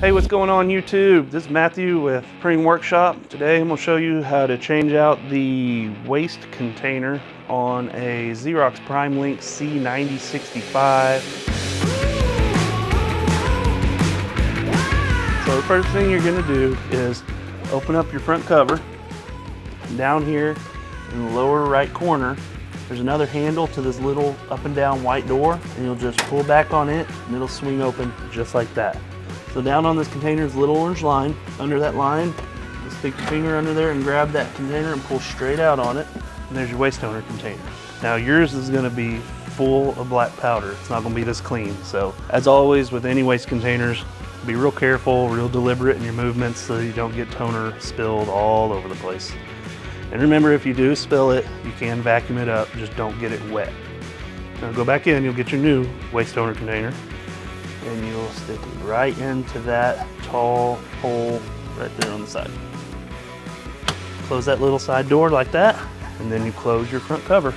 Hey, what's going on YouTube? This is Matthew with Printing Workshop. Today I'm going to show you how to change out the waste container on a Xerox PrimeLink C9065. So the first thing you're going to do is open up your front cover. Down here in the lower right corner, there's another handle to this little up and down white door, and you'll just pull back on it and it'll swing open just like that. So down on this container is a little orange line. Under that line, just stick your finger under there and grab that container and pull straight out on it. And there's your waste toner container. Now yours is gonna be full of black powder. It's not gonna be this clean. So as always with any waste containers, be real careful, real deliberate in your movements so you don't get toner spilled all over the place. And remember, if you do spill it, you can vacuum it up, just don't get it wet. Now go back in, you'll get your new waste toner container, and you'll stick it right into that tall hole right there on the side. Close that little side door like that, and then you close your front cover.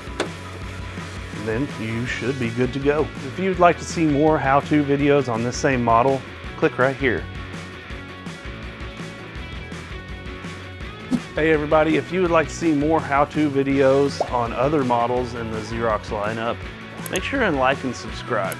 And then you should be good to go. If you'd like to see more how-to videos on this same model, click right here. Hey everybody, if you would like to see more how-to videos on other models in the Xerox lineup, make sure and like and subscribe.